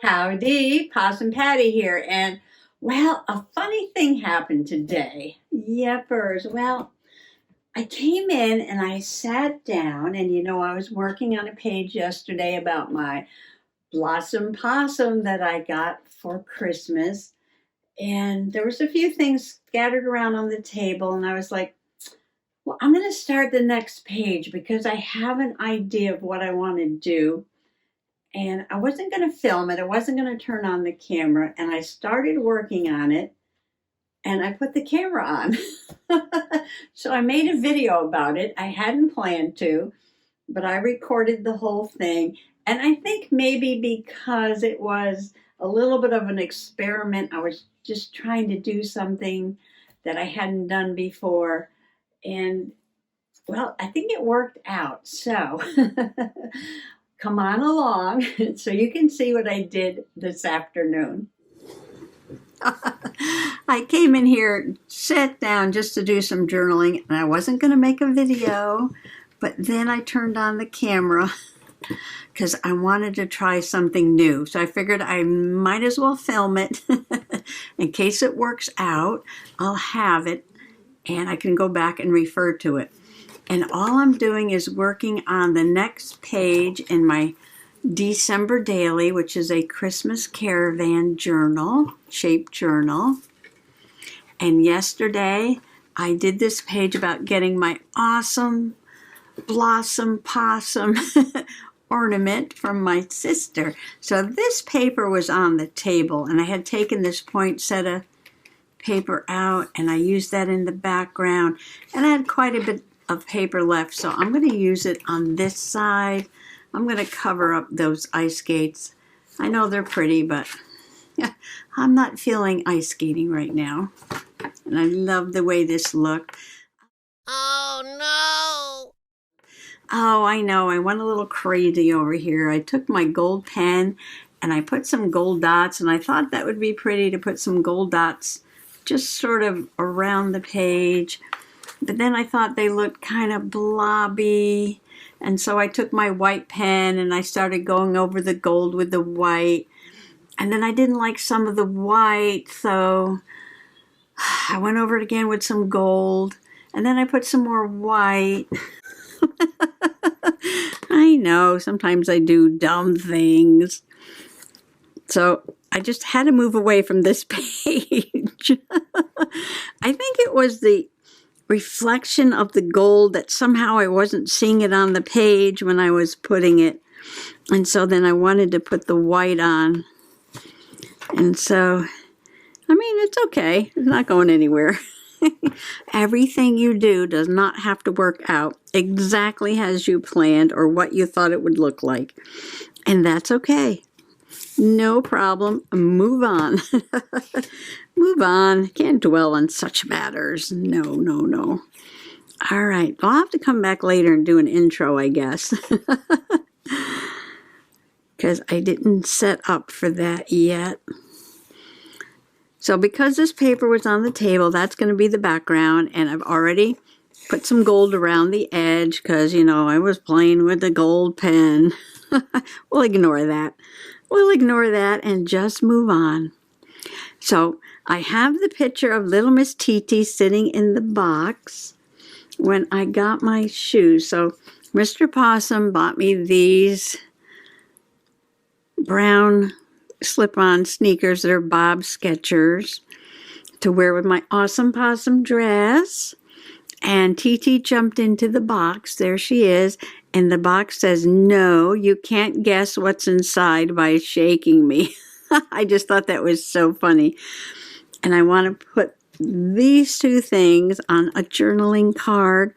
Howdy, Possum Patty here. And well, a funny thing happened today. Yepers. Well, I came in and I sat down, and I was working on a page yesterday about my blossom possum that I got for Christmas. And there was a few things scattered around on the table, and I was like, well, I'm going to start the next page because I have an idea of what I want to do, and I wasn't going to film it. I wasn't going to turn on the camera. And I started working on it and I put the camera on. So I made a video about it. I hadn't planned to, but I recorded the whole thing. And I think maybe because it was a little bit of an experiment, I was just trying to do something that I hadn't done before. And well, I think it worked out. So come on along so you can see what I did this afternoon. I came in here, sat down just to do some journaling, and I wasn't going to make a video, but then I turned on the camera because I wanted to try something new. So I figured I might as well film it. In case it works out, I'll have it and I can go back and refer to it. And all I'm doing is working on the next page in my December Daily, which is a Christmas Caravan journal, shaped journal. And yesterday, I did this page about getting my awesome blossom possum ornament from my sister. So this paper was on the table, and I had taken this poinsettia paper out, and I used that in the background. And I had quite a bit of paper left, so I'm going to use it on this side. I'm going to cover up those ice skates. I know they're pretty, but I'm not feeling ice skating right now. And I love the way this looked. Oh no! Oh, I know. I went a little crazy over here. I took my gold pen and I put some gold dots, and I thought that would be pretty to put some gold dots just sort of around the page. But then I thought they looked kind of blobby. And so I took my white pen and I started going over the gold with the white. And then I didn't like some of the white, so I went over it again with some gold. And then I put some more white. I know, sometimes I do dumb things. So I just had to move away from this page. I think it was the reflection of the gold that somehow I wasn't seeing it on the page when I was putting it. And so then I wanted to put the white on. And so, I mean, it's okay. It's not going anywhere. Everything you do does not have to work out exactly as you planned or what you thought it would look like. And that's okay. No problem. Move on. Move on. Can't dwell on such matters. No, no, no. All right. I'll have to come back later and do an intro, I guess. Because I didn't set up for that yet. So because this paper was on the table, that's going to be the background. And I've already put some gold around the edge because, I was playing with the gold pen. We'll ignore that. We'll ignore that and just move on. So I have the picture of little Miss Titi sitting in the box when I got my shoes. So Mr. Possum bought me these brown slip-on sneakers that are Bob Skechers to wear with my awesome possum dress. And Titi jumped into the box. There she is. And the box says, "No, you can't guess what's inside by shaking me." I just thought that was so funny. And I want to put these two things on a journaling card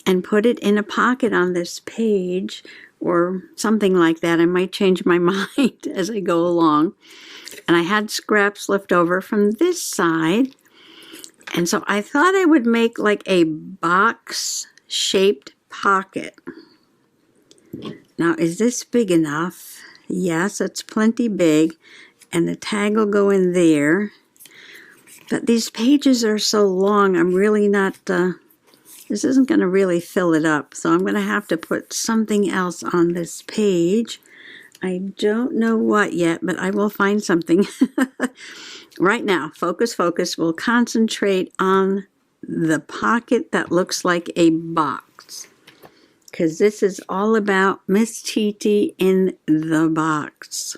and put it in a pocket on this page or something like that. I might change my mind as I go along. And I had scraps left over from this side. And so I thought I would make like a box-shaped pocket. Now, is this big enough? Yes, it's plenty big. And the tag will go in there. But these pages are so long, I'm really not, this isn't going to really fill it up. So I'm going to have to put something else on this page. I don't know what yet, but I will find something. Right now, focus, focus. We'll concentrate on the pocket that looks like a box, because this is all about Miss Titi in the box.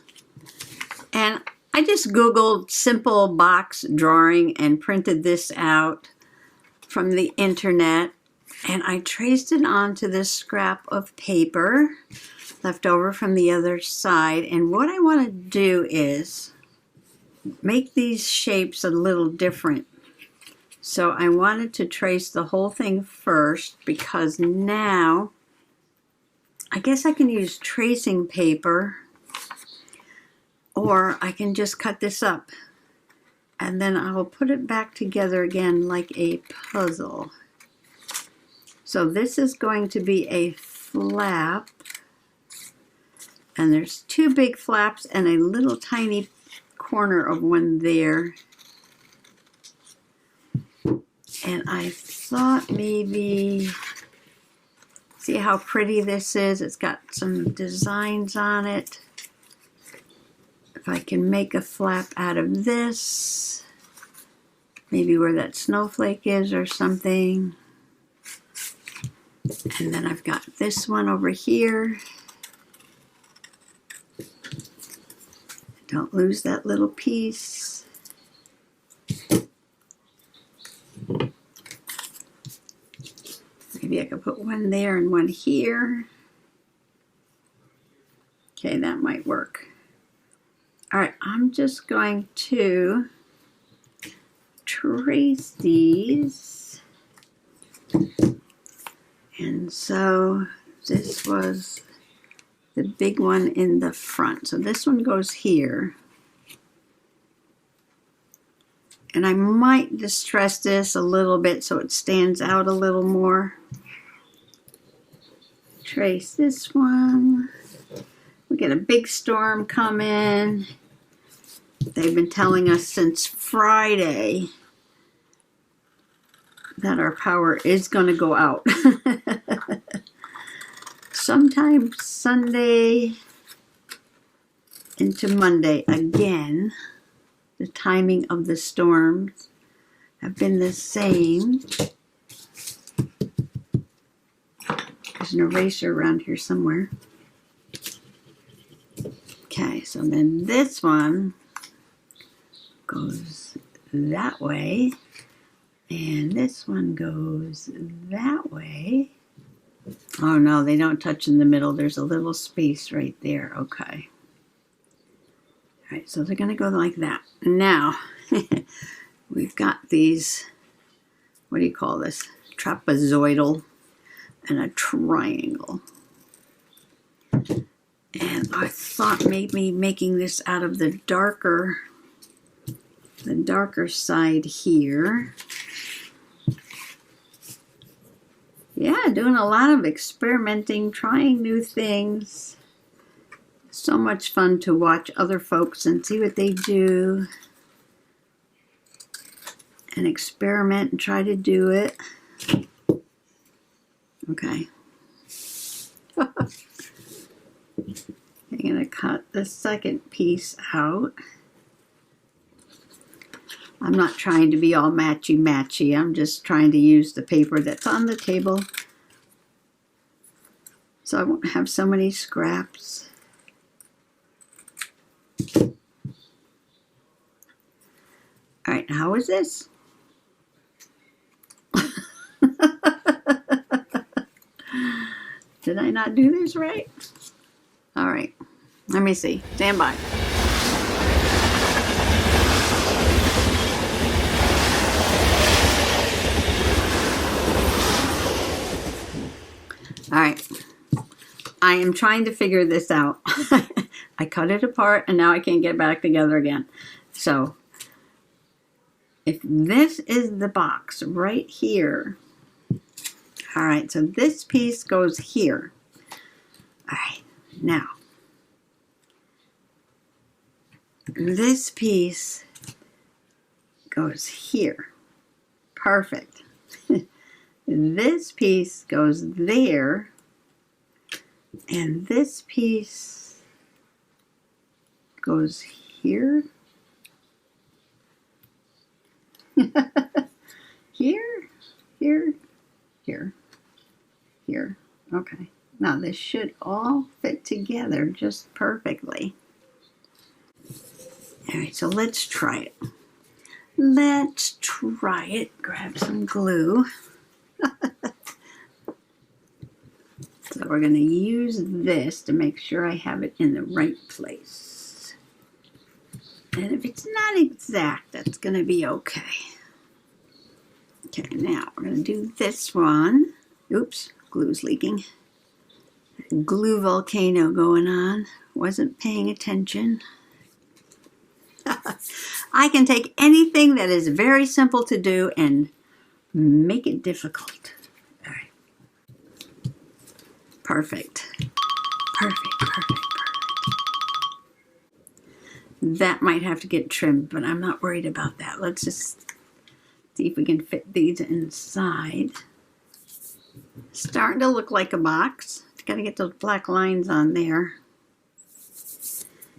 And I just Googled simple box drawing and printed this out from the internet. And I traced it onto this scrap of paper left over from the other side. And what I want to do is make these shapes a little different. So I wanted to trace the whole thing first, because now I guess I can use tracing paper, or I can just cut this up and then I'll put it back together again like a puzzle. So this is going to be a flap, and there's two big flaps and a little tiny corner of one there. And I thought maybe, see how pretty this is? It's got some designs on it. If I can make a flap out of this, maybe where that snowflake is or something. And then I've got this one over here. Don't lose that little piece. Maybe I could put one there and one here. Okay, that might work. All right, I'm just going to trace these. And so this was the big one in the front. So this one goes here. And I might distress this a little bit so it stands out a little more. Trace this one. We get a big storm coming. They've been telling us since Friday that our power is going to go out. Sometime Sunday into Monday again. The timing of the storms have been the same. There's an eraser around here somewhere. Okay, so then this one goes that way, and this one goes that way. Oh no, they don't touch in the middle. There's a little space right there. Okay. All right, so they're going to go like that. Now, we've got these, what do you call this? Trapezoidal and a triangle. And I thought maybe making this out of the darker side here. Yeah, doing a lot of experimenting, trying new things. So much fun to watch other folks and see what they do and experiment and try to do it. Okay. I'm going to cut the second piece out. I'm not trying to be all matchy-matchy. I'm just trying to use the paper that's on the table so I won't have so many scraps. All right, how is this? Did I not do this right? All right, let me see. Stand by. All right, I am trying to figure this out. I cut it apart and now I can't get it back together again. So if this is the box right here, all right, so this piece goes here. All right, now this piece goes here. Perfect. This piece goes there, and this piece goes here. Here, here, here, here. Okay. Now this should all fit together just perfectly. All right, so let's try it. Let's try it. Grab some glue. So we're going to use this to make sure I have it in the right place. And if it's not exact, that's going to be okay. Okay, now we're going to do this one. Oops, glue's leaking. Glue volcano going on. Wasn't paying attention. I can take anything that is very simple to do and make it difficult. All right. Perfect. Perfect, perfect, perfect. That might have to get trimmed, but I'm not worried about that. Let's just see if we can fit these inside. Starting to look like a box. Got to get those black lines on there.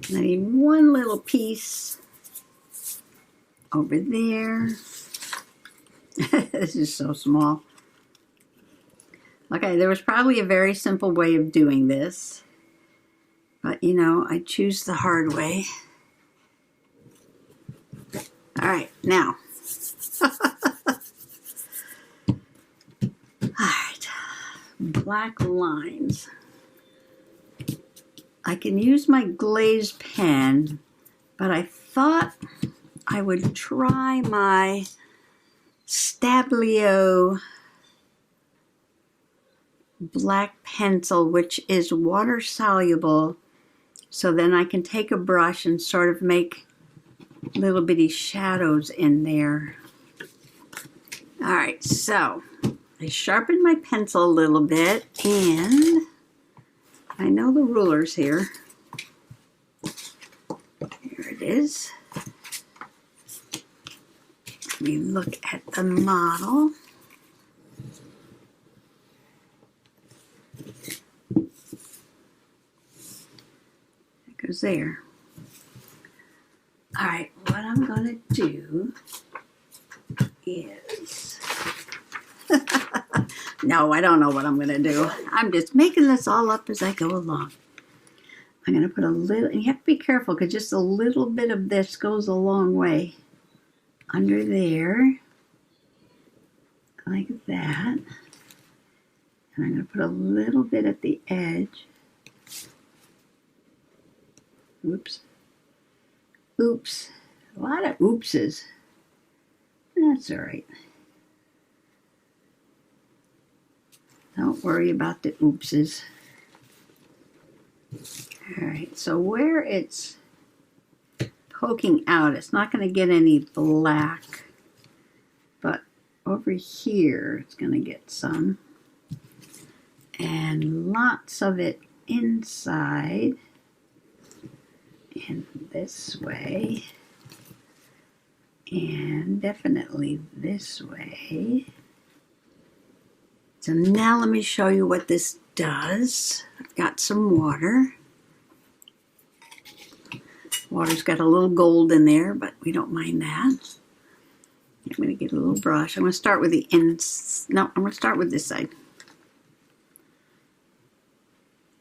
And I need one little piece over there. This is so small. Okay, there was probably a very simple way of doing this. But, you know, I choose the hard way. All right, now. All right, black lines. I can use my glaze pen, but I thought I would try my Stabilo black pencil, which is water soluble, so then I can take a brush and sort of make little bitty shadows in there. All right, so I sharpened my pencil a little bit, and I know the ruler's here. Here it is. Let me look at the model. It goes there. All right, what I'm going to do is... No, I don't know what I'm going to do. I'm just making this all up as I go along. I'm going to put a little, and you have to be careful because just a little bit of this goes a long way. Under there, like that. And I'm going to put a little bit at the edge. Oops. Oops. A lot of oopses. That's all right. Don't worry about the oopses. All right, so where it's poking out, it's not going to get any black, but over here it's going to get some, and lots of it inside, and this way, and definitely this way. So now let me show you what this does. I've got some water. Water's got a little gold in there, but we don't mind that. I'm going to get a little brush. I'm going to start with the ends. No, I'm going to start with this side.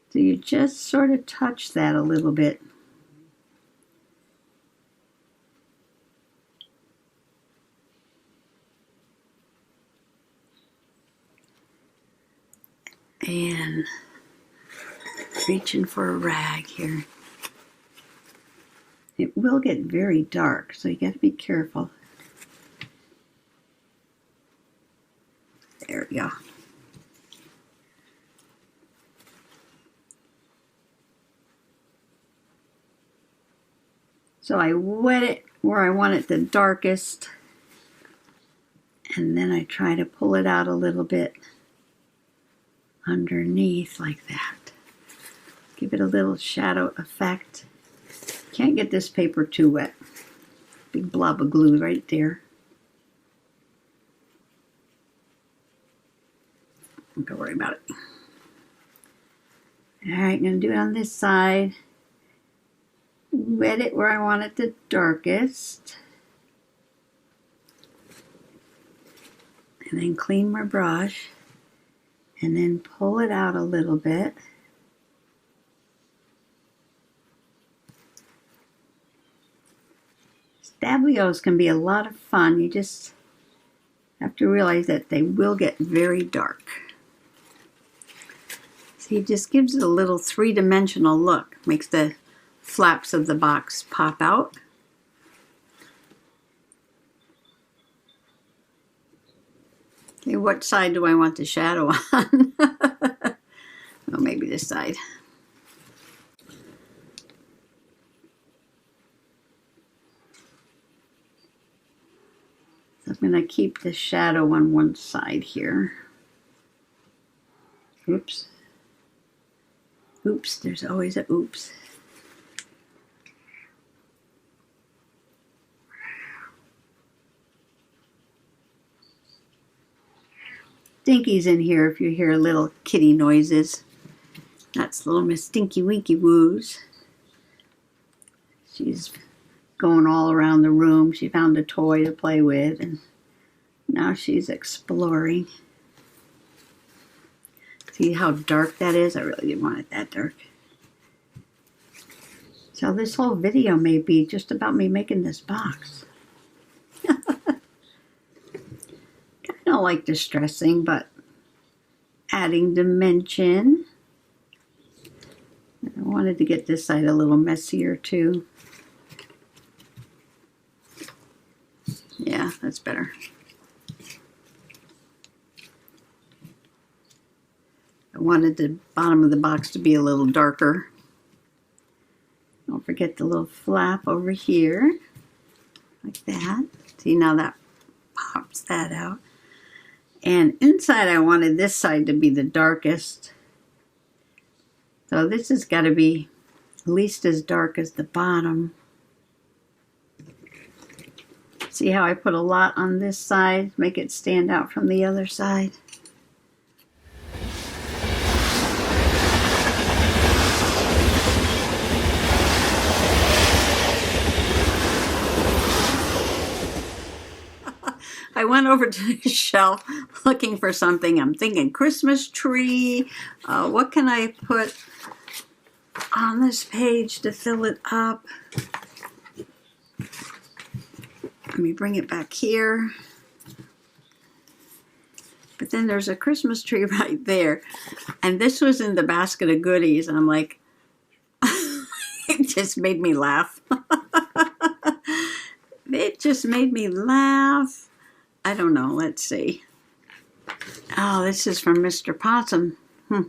So you just sort of touch that a little bit. And reaching for a rag here. It will get very dark, so you got to be careful. There we go. So I wet it where I want it the darkest, and then I try to pull it out a little bit underneath like that. Give it a little shadow effect. Can't get this paper too wet. Big blob of glue right there. Don't worry about it. All right, I'm going to do it on this side. wet it where I want it the darkest. And then clean my brush. And then pull it out a little bit. Stablios can be a lot of fun. You just have to realize that they will get very dark. See, it just gives it a little three-dimensional look. Makes the flaps of the box pop out. Okay, what side do I want the shadow on? Oh, maybe this side. So I'm going to keep the shadow on one side here. Oops. Oops, there's always a oops. Stinky's in here if you hear little kitty noises. That's little Miss Stinky Winky Woos. She's going all around the room. She found a toy to play with and now she's exploring. See how dark that is? I really didn't want it that dark. So this whole video may be just about me making this box. Kind of like distressing, but adding dimension. I wanted to get this side a little messier too. Yeah, that's better. I wanted the bottom of the box to be a little darker. Don't forget the little flap over here, like that. See, now that pops that out. And inside I wanted this side to be the darkest. So this has got to be at least as dark as the bottom. See how I put a lot on this side, make it stand out from the other side. I went over to the shelf looking for something. I'm thinking Christmas tree. What can I put on this page to fill it up? Let me bring it back here. But then there's a Christmas tree right there. And this was in the basket of goodies. And I'm like, it just made me laugh. It just made me laugh. I don't know. Let's see. Oh, this is from Mr. Possum. I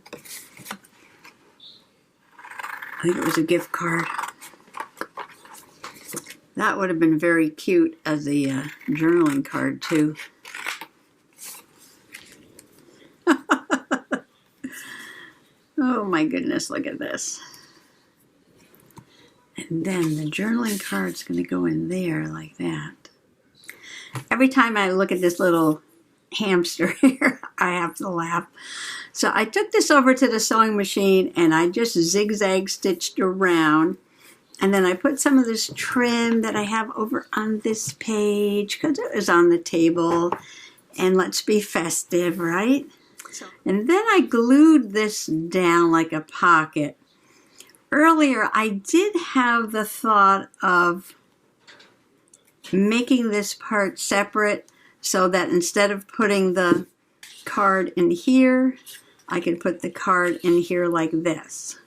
think it was a gift card. That would have been very cute as a journaling card, too. Oh, my goodness. Look at this. And then the journaling card's going to go in there like that. Every time I look at this little hamster here, I have to laugh. So I took this over to the sewing machine and I just zigzag stitched around. And then I put some of this trim that I have over on this page because it was on the table. And let's be festive, right? And then I glued this down like a pocket. Earlier, I did have the thought of making this part separate so that instead of putting the card in here, I can put the card in here like this.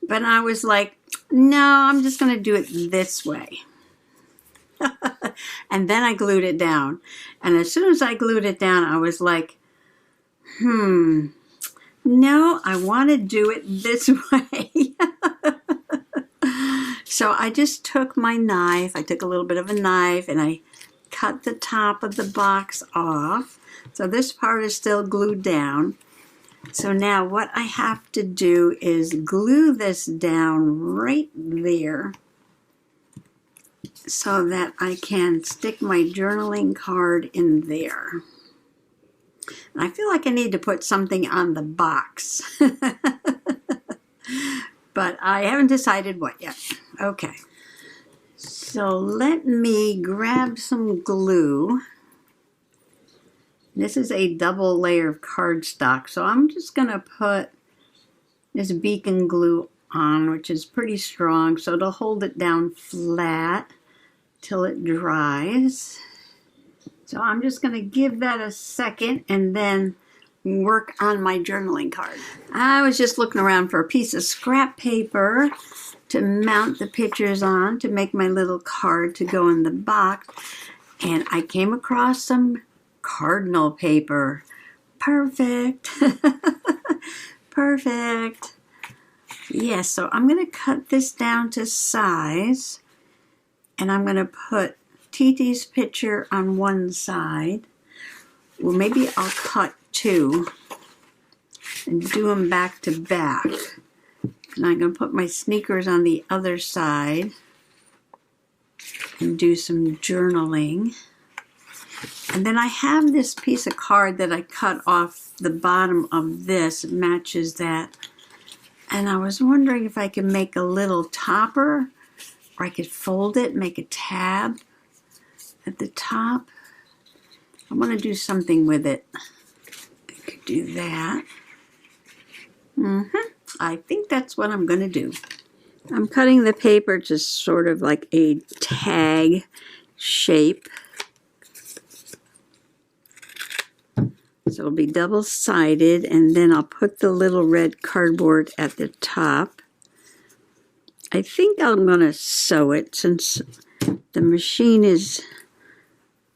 But I was like, no, I'm just going to do it this way. And then I glued it down. And as soon as I glued it down, I was like, no, I want to do it this way. So I just took my knife, I took a little bit of a knife and I cut the top of the box off. So this part is still glued down. So now what I have to do is glue this down right there so that I can stick my journaling card in there. And I feel like I need to put something on the box. but I haven't decided what yet. Okay. So let me grab some glue. This is a double layer of cardstock, so I'm just going to put this beacon glue on, which is pretty strong, so it'll hold it down flat till it dries. So I'm just going to give that a second and then work on my journaling card. I was just looking around for a piece of scrap paper to mount the pictures on to make my little card to go in the box, and I came across some cardinal paper. Perfect. Perfect. Yes, so I'm going to cut this down to size, and I'm going to put TT's picture on one side. Well, maybe I'll cut two and do them back to back. And I'm going to put my sneakers on the other side and do some journaling. And then I have this piece of card that I cut off the bottom of this. It matches that. And I was wondering if I could make a little topper, or I could fold it, make a tab at the top. I want to do something with it. I could do that. I think that's what I'm going to do. I'm cutting the paper just sort of like a tag shape. So it'll be double-sided, and then I'll put the little red cardboard at the top. I think I'm going to sew it since the machine is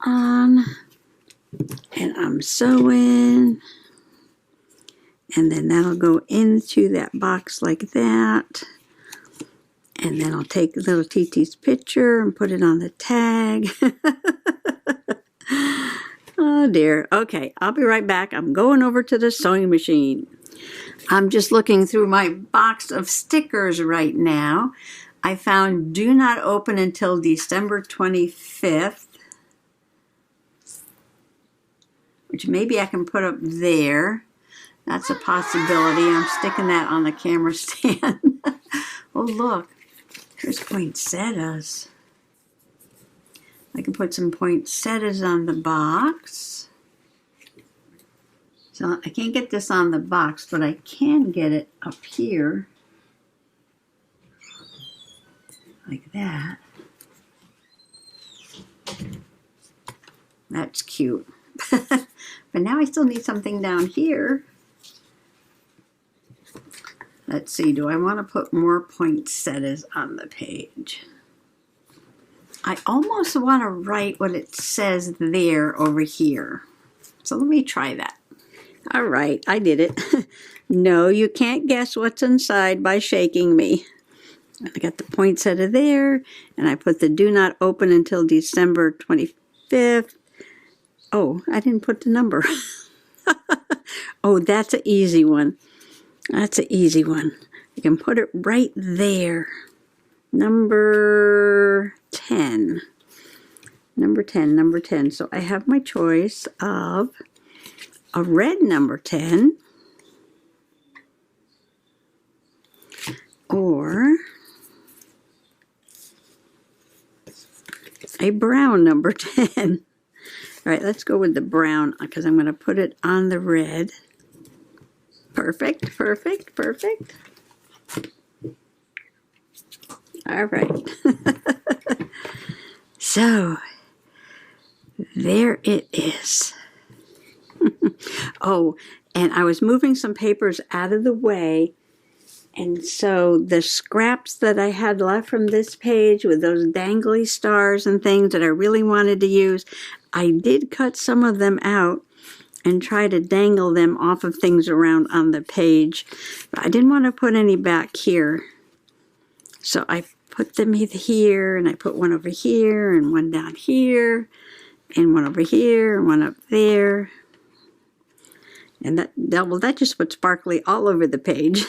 on, and I'm sewing, and then that'll go into that box like that, and then I'll take little TT's picture and put it on the tag. Oh dear. Okay, I'll be right back. I'm going over to the sewing machine. I'm just looking through my box of stickers right now. I found do not open until December 25th, which maybe I can put up there. That's a possibility. I'm sticking that on the camera stand. Oh look, there's poinsettias. I can put some poinsettias on the box. So I can't get this on the box, but I can get it up here. Like that. That's cute. But now I still need something down here. Let's see, do I want to put more poinsettias on the page? I almost want to write what it says there over here. So let me try that. All right, I did it. No, you can't guess what's inside by shaking me. I got the poinsettia there, and I put the do not open until December 25th. Oh, I didn't put the number. Oh, that's an easy one. That's an easy one. You can put it right there. Number 10. Number 10, number 10. So I have my choice of a red number 10 or a brown number 10. All right, let's go with the brown because I'm going to put it on the red. Perfect, perfect, perfect. All right. So, there it is. Oh, and I was moving some papers out of the way, and so the scraps that I had left from this page with those dangly stars and things that I really wanted to use, I did cut some of them out and try to dangle them off of things around on the page. But I didn't want to put any back here. So I put them here, and I put one over here, and one down here, and one over here, and one up there. And that just put sparkly all over the page.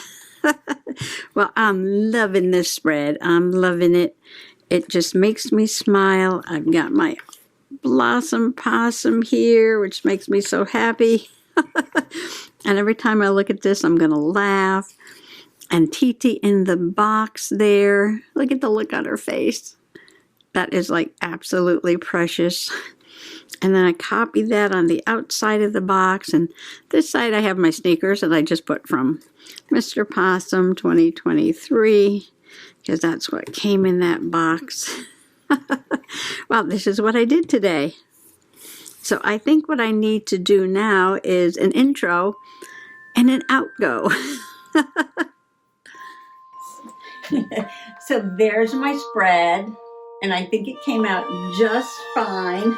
Well, I'm loving this spread. I'm loving it. It just makes me smile. I've got my blossom possum here, which makes me so happy. And every time I look at this, I'm going to laugh. And Titi in the box there. Look at the look on her face. That is like absolutely precious. And then I copied that on the outside of the box. And this side I have my sneakers that I just put from Mr. Possum 2023, because that's what came in that box. Well, this is what I did today. So I think what I need to do now is an intro and an outgo. So there's my spread, and I think it came out just fine.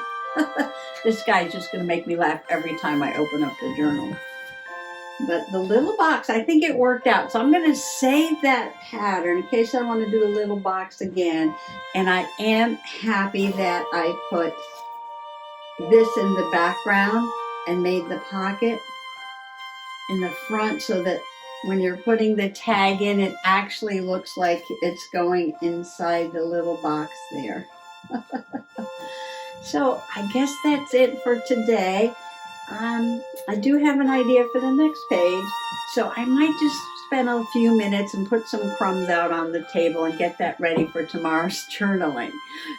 This guy's just going to make me laugh every time I open up the journal. But the little box, I think it worked out. So I'm going to save that pattern in case I want to do a little box again. And I am happy that I put this in the background and made the pocket in the front so that when you're putting the tag in, it actually looks like it's going inside the little box there. So I guess that's it for today. I do have an idea for the next page, so I might just spend a few minutes and put some crumbs out on the table and get that ready for tomorrow's journaling.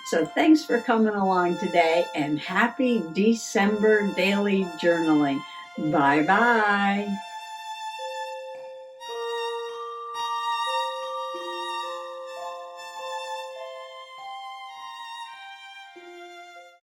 So thanks for coming along today, and happy December daily journaling. Bye-bye.